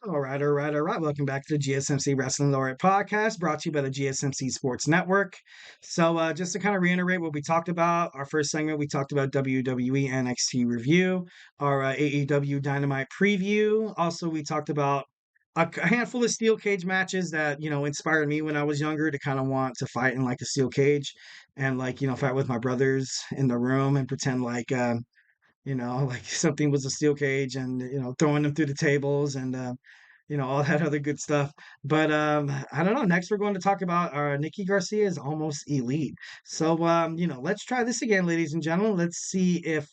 All right. Welcome back to the GSMC Wrestling Laureate Podcast, brought to you by the GSMC Sports Network. Just to kind of reiterate what we talked about, our first segment, we talked about WWE NXT review, our AEW Dynamite preview. Also, we talked about a handful of steel cage matches that, inspired me when I was younger to kind of want to fight in like a steel cage and fight with my brothers in the room and pretend like something was a steel cage and throwing them through the tables and all that other good stuff. But I don't know. Next, we're going to talk about Nikki Garcia is almost elite. Let's try this again, ladies and gentlemen. Let's see if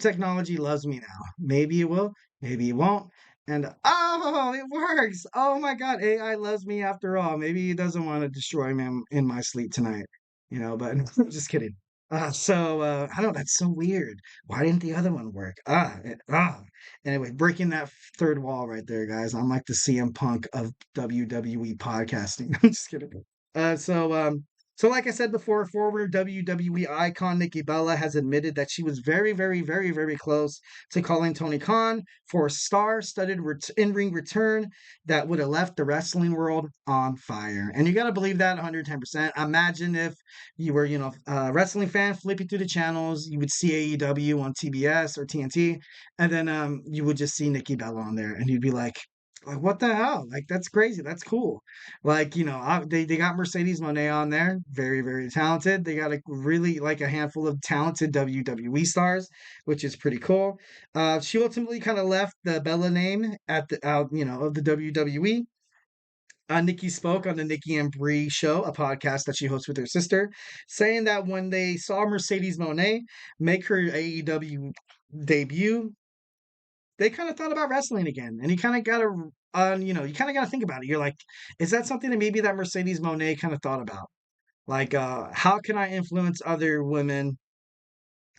technology loves me now. Maybe it will, maybe it won't. And oh, it works. Oh my God, AI loves me after all. Maybe he doesn't want to destroy me in my sleep tonight. But just kidding. I don't know, that's so weird. Why didn't the other one work? Anyway, breaking that third wall right there, guys. I'm like the CM Punk of WWE podcasting. I'm just kidding. Uh, so, um, so like I said before, former WWE icon Nikki Bella has admitted that she was very, very, very, very close to calling Tony Khan for a star-studded in-ring return that would have left the wrestling world on fire. And you got to believe that 110%. Imagine if you were, a wrestling fan flipping through the channels, you would see AEW on TBS or TNT, and then you would just see Nikki Bella on there, and you'd be like, what the hell? Like, that's crazy. That's cool. They got Mercedes Moné on there, very, very talented. They got a handful of talented WWE stars, which is pretty cool. She ultimately kind of left the Bella name at the out, of the WWE. Nikki spoke on the Nikki and Brie show, a podcast that she hosts with her sister, saying that when they saw Mercedes Moné make her AEW debut, they kind of thought about wrestling again. And you kind of got to, you kind of got to think about it. You're like, is that something that maybe that Mercedes Moné kind of thought about? Like, how can I influence other women,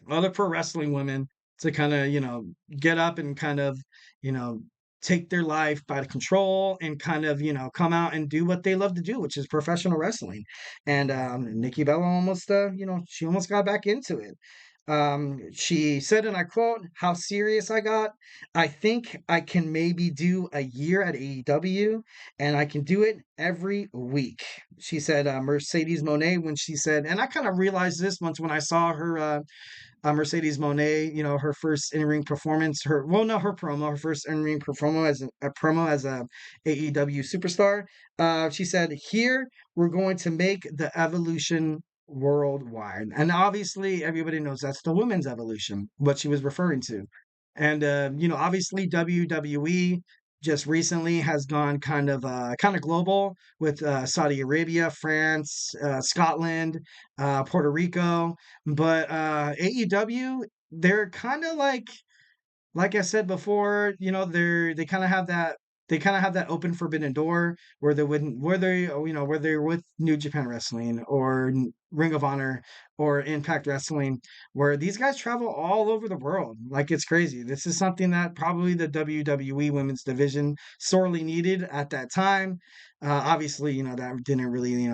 other pro wrestling women to kind of, get up and kind of, you know, take their life by the control and kind of, come out and do what they love to do, which is professional wrestling. And Nikki Bella almost, she almost got back into it. She said, and I quote, how serious I got. I think I can maybe do a year at AEW and I can do it every week. She said, Mercedes Moné, when she said, and I kind of realized this once when I saw her, Mercedes Moné, her first in-ring performance, her first in-ring promo as a AEW superstar. She said, "Here we're going to make the evolution worldwide," and obviously everybody knows that's the women's evolution, what she was referring to. And obviously WWE just recently has gone kind of global with Saudi Arabia, France, Scotland, Puerto Rico, but AEW, they're kind of like I said before, they kind of have that open forbidden door where they wouldn't where they're with New Japan Wrestling or Ring of Honor or Impact Wrestling, where these guys travel all over the world. Like, it's crazy. This is something that probably the WWE women's division sorely needed at that time. Obviously, that didn't really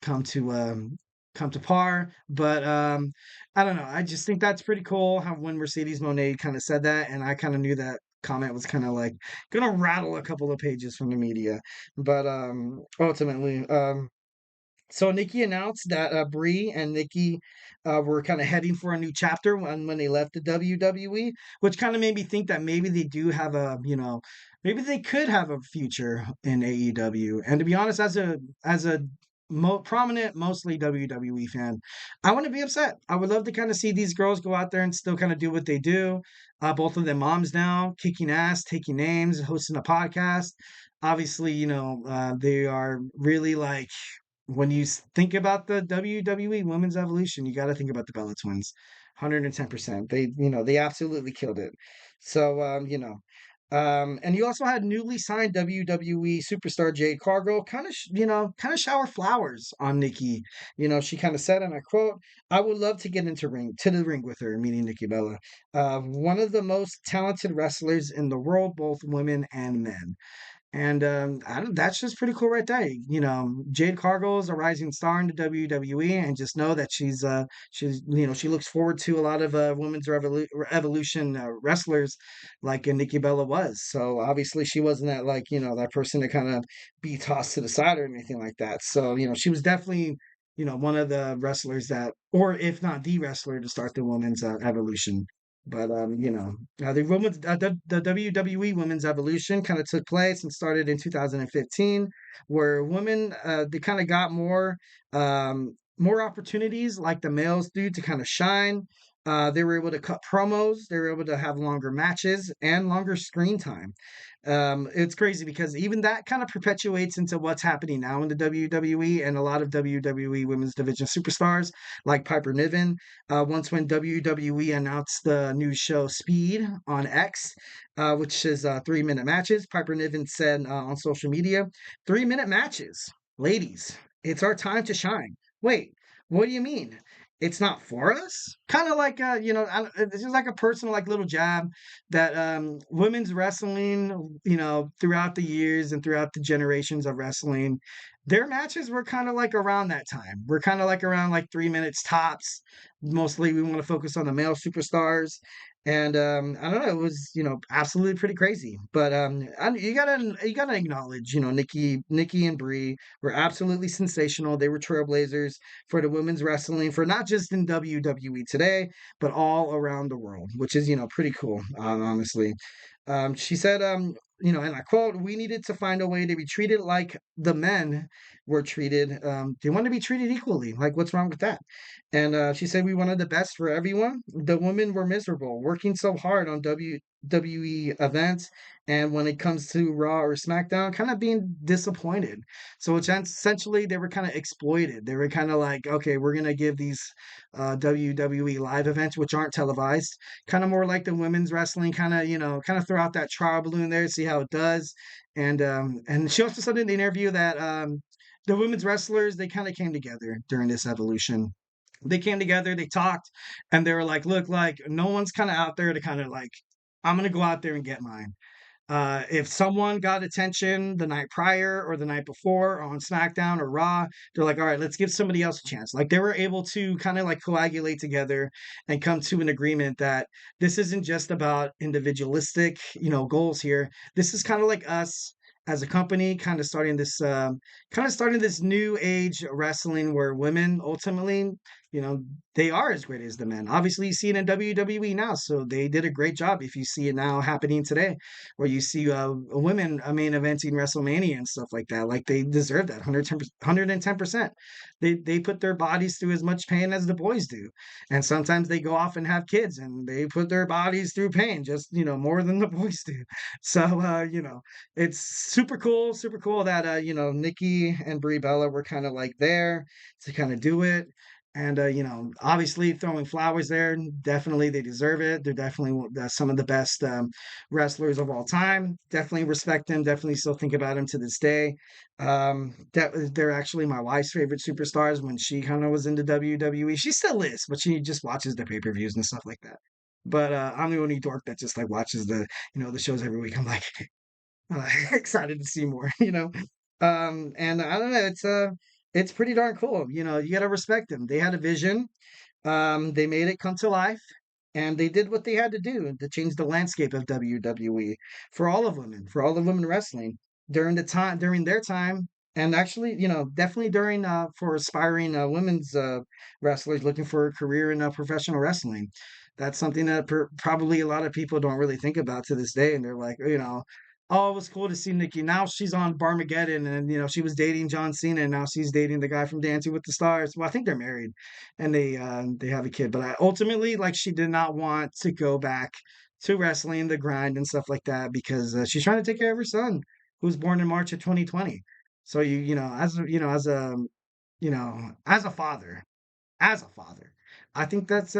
come to um come to par, but I don't know. I just think that's pretty cool how when Mercedes Moné kind of said that, and I kind of knew that comment was kind of like gonna rattle a couple of pages from the media. But ultimately, so Nikki announced that Brie and Nikki were kind of heading for a new chapter when they left the WWE, which kind of made me think that maybe they do have maybe they could have a future in AEW. And to be honest, as a prominent, mostly WWE fan, I want to be upset. I would love to kind of see these girls go out there and still kind of do what they do. Both of their moms now, kicking ass, taking names, hosting a podcast. Obviously, they are really like when you think about the WWE Women's Evolution, you got to think about the Bella Twins, 110%. They absolutely killed it. So, and you also had newly signed WWE superstar Jade Cargill kind of shower flowers on Nikki. She kind of said, and I quote, "I would love to get to the ring with her," meaning Nikki Bella, one of the most talented wrestlers in the world, both women and men. And that's just pretty cool right there. Jade Cargill is a rising star in the WWE, and just know that she looks forward to a lot of women's evolution wrestlers like Nikki Bella was. So obviously she wasn't that like that person to kind of be tossed to the side or anything like that. So she was definitely one of the wrestlers that, or if not the wrestler, to start the women's evolution. But the WWE Women's Evolution kind of took place and started in 2015, where women they kind of got more opportunities like the males do to kind of shine. They were able to cut promos. They were able to have longer matches and longer screen time. It's crazy because even that kind of perpetuates into what's happening now in the WWE, and a lot of WWE Women's Division superstars like Piper Niven. Once when WWE announced the new show Speed on X, which is 3-minute matches, Piper Niven said on social media, 3-minute matches. Ladies, it's our time to shine. Wait, what do you mean? It's not for us? Kind of like, it's just like a personal, like little jab that women's wrestling, throughout the years and throughout the generations of wrestling, their matches were kind of like around that time. We're kind of like around like 3 minutes tops. Mostly we want to focus on the male superstars. And I don't know, it was absolutely pretty crazy. But you gotta acknowledge Nikki and Brie were absolutely sensational. They were trailblazers for the women's wrestling, for not just in WWE today, but all around the world, which is pretty cool, honestly. She said, and I quote, "We needed to find a way to be treated like the men were treated. They want to be treated equally. Like, what's wrong with that?" And she said, "We wanted the best for everyone. The women were miserable, working so hard on WWE events, and when it comes to Raw or SmackDown, kind of being disappointed. So it's essentially they were kind of exploited. They were kind of like, okay, we're gonna give these WWE live events, which aren't televised, kind of more like the women's wrestling, kind of throw out that trial balloon there, see how it does." And she also said in the interview that the women's wrestlers, they kind of came together during this evolution. They came together, they talked, and they were like, "Look, like no one's kind of out there to kind of like, I'm gonna go out there and get mine." If someone got attention the night prior or the night before on SmackDown or Raw, they're like, all right, let's give somebody else a chance. Like they were able to kind of like coagulate together and come to an agreement that this isn't just about individualistic, goals here. This is kind of like us as a company kind of starting this new age wrestling where women ultimately you know they are as great as the men. Obviously you see it in WWE now, so they did a great job. If you see it now happening today, where you see women main eventing WrestleMania and stuff like that. Like they deserve that 110%. They put their bodies through as much pain as the boys do, and sometimes they go off and have kids, and they put their bodies through pain just more than the boys do. So it's super cool that Nikki and Brie Bella were kind of like there to kind of do it. And obviously throwing flowers there, definitely they deserve it. They're definitely some of the best wrestlers of all time. Definitely respect them. Definitely still think about them to this day. They're actually my wife's favorite superstars when she kind of was into WWE. She still is, but she just watches the pay-per-views and stuff like that. But I'm the only dork that just like watches the shows every week. I'm like excited to see more, and I don't know, it's pretty darn cool. You got to respect them. They had a vision. They made it come to life, and they did what they had to do to change the landscape of WWE for all of women, for all of women wrestling during their time, and actually, definitely during for aspiring women's wrestlers looking for a career in professional wrestling. That's something that probably a lot of people don't really think about to this day, and they're like, oh, it was cool to see Nikki. Now she's on Barmageddon, and she was dating John Cena, and now she's dating the guy from Dancing with the Stars. Well, I think they're married, and they have a kid. But ultimately, like, she did not want to go back to wrestling, the grind and stuff like that, because she's trying to take care of her son, who was born in March of 2020. So as a father, I think that's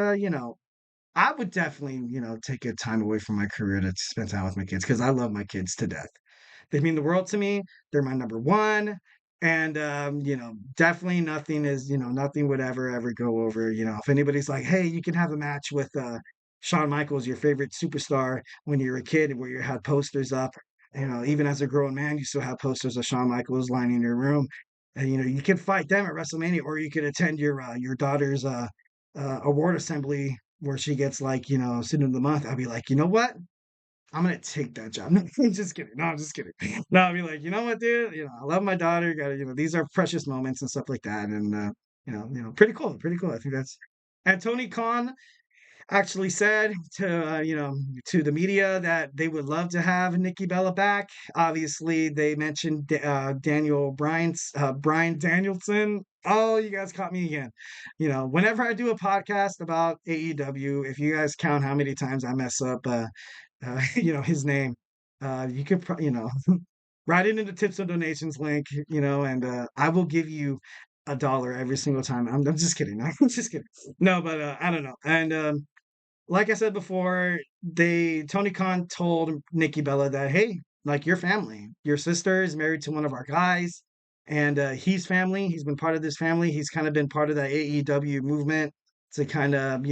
I would definitely, take a time away from my career to spend time with my kids because I love my kids to death. They mean the world to me. They're my number one. And, definitely nothing would ever go over. If anybody's like, hey, you can have a match with Shawn Michaels, your favorite superstar when you're a kid, where you had posters up. Even as a grown man, you still have posters of Shawn Michaels lining your room. And you could fight them at WrestleMania, or you could attend your daughter's award assembly where she gets like student of the month. I'll be like, you know what? I'm gonna take that job. No, I'm just kidding. No, I'm just kidding. No, I'll be like, you know what, dude? I love my daughter. Got to, these are precious moments and stuff like that. And pretty cool, pretty cool. I think that's. And Tony Khan actually said to the media that they would love to have Nikki Bella back. Obviously, they mentioned Brian Danielson. Oh, you guys caught me again. Whenever I do a podcast about AEW, if you guys count how many times I mess up, his name, you could, write it in the tips and donations link, and I will give you $1 every single time. I'm just kidding. I'm just kidding. No, but I don't know. And like I said before, Tony Khan told Nikki Bella that, hey, like your family, your sister is married to one of our guys, and he's family. He's been part of this family. He's kind of been part of that AEW movement to kind of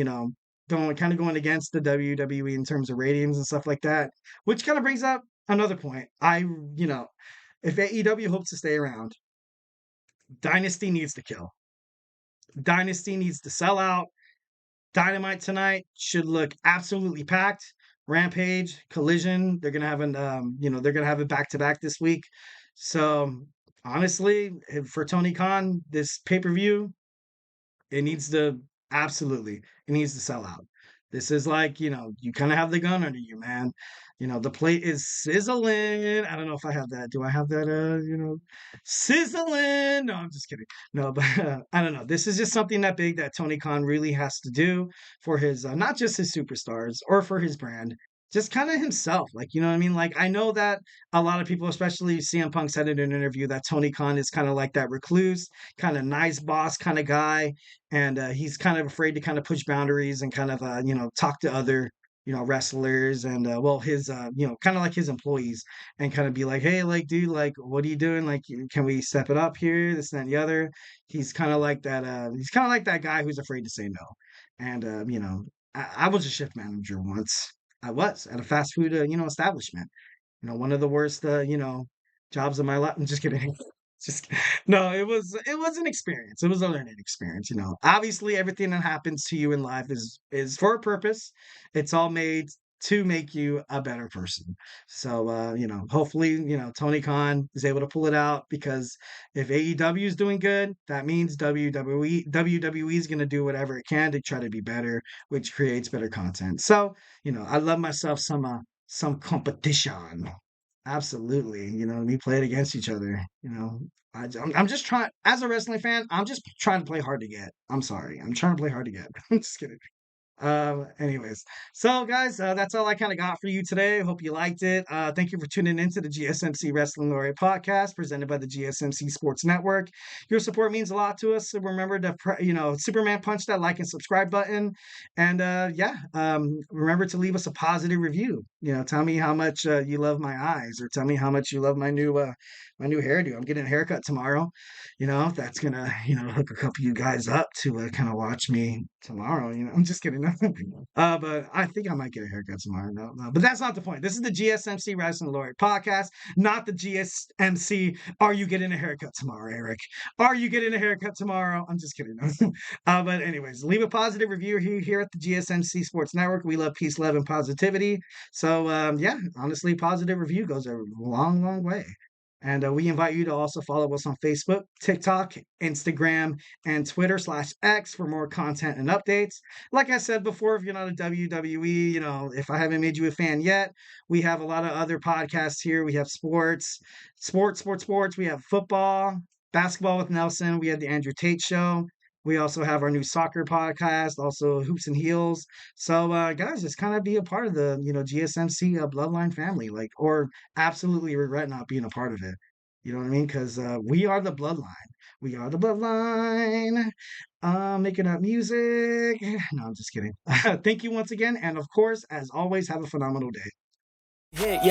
going against the WWE in terms of ratings and stuff like that. Which kind of brings up another point. If AEW hopes to stay around, Dynasty needs to kill. Dynasty needs to sell out. Dynamite tonight should look absolutely packed. Rampage, Collision, they're gonna have they're gonna have it back to back this week. So honestly, for Tony Khan, this pay-per-view, it needs to absolutely, it needs to sell out. This is like, you kind of have the gun under you, man. The plate is sizzling. I don't know if I have that. Do I have that? Sizzling. No, I'm just kidding. No, but I don't know. This is just something that big that Tony Khan really has to do for his, not just his superstars or for his brand, just kind of himself. Like, you know what I mean? Like, I know that a lot of people, especially CM Punk, said in an interview that Tony Khan is kind of like that recluse, kind of nice boss kind of guy, and he's kind of afraid to kind of push boundaries and kind of talk to other wrestlers and his kind of like his employees, and kind of be like, hey, like, dude, like, what are you doing, like, can we step it up here, this and that and the other. He's kind of like that guy who's afraid to say no. And I was a shift manager once. I was at a fast food establishment. One of the worst jobs of my life. I'm just kidding. Just no, it was an experience. It was a learning experience. Obviously, everything that happens to you in life is for a purpose. It's all made to make you a better person. So hopefully, Tony Khan is able to pull it out, because if AEW is doing good, that means WWE is going to do whatever it can to try to be better, which creates better content. So I love myself some competition. Absolutely. We played against each other. I'm just trying, as a wrestling fan, I'm just trying to play hard to get. I'm sorry. I'm trying to play hard to get. I'm just kidding. Anyways, so guys, that's all I kind of got for you today. Hope you liked it. Thank you for tuning into the GSMC Wrestling Laureate Podcast, presented by the GSMC Sports Network. Your support means a lot to us. So remember to, Superman punch that like and subscribe button, and remember to leave us a positive review. Tell me how much you love my eyes, or tell me how much you love my new hairdo. I'm getting a haircut tomorrow. If that's gonna hook a couple of you guys up to kind of watch me tomorrow. I'm just kidding. But I think I might get a haircut tomorrow. No, no, but that's not the point. This is the GSMC Wrestling Laureate Podcast, not the GSMC. Are you getting a haircut tomorrow, Eric? Are you getting a haircut tomorrow? I'm just kidding. But anyways, leave a positive review here at the GSMC Sports Network. We love peace, love, and positivity. So honestly, positive review goes a long, long way. And we invite you to also follow us on Facebook, TikTok, Instagram, and Twitter/X for more content and updates. Like I said before, if you're not a WWE, if I haven't made you a fan yet, we have a lot of other podcasts here. We have sports. We have football, basketball with Nelson. We have the Andrew Tate Show. We also have our new soccer podcast, also Hoops and Heels. So, guys, just kind of be a part of the, GSMC Bloodline family, like, or absolutely regret not being a part of it. You know what I mean? Because we are the Bloodline. We are the Bloodline. Making up music. No, I'm just kidding. Thank you once again. And of course, as always, have a phenomenal day. Yeah.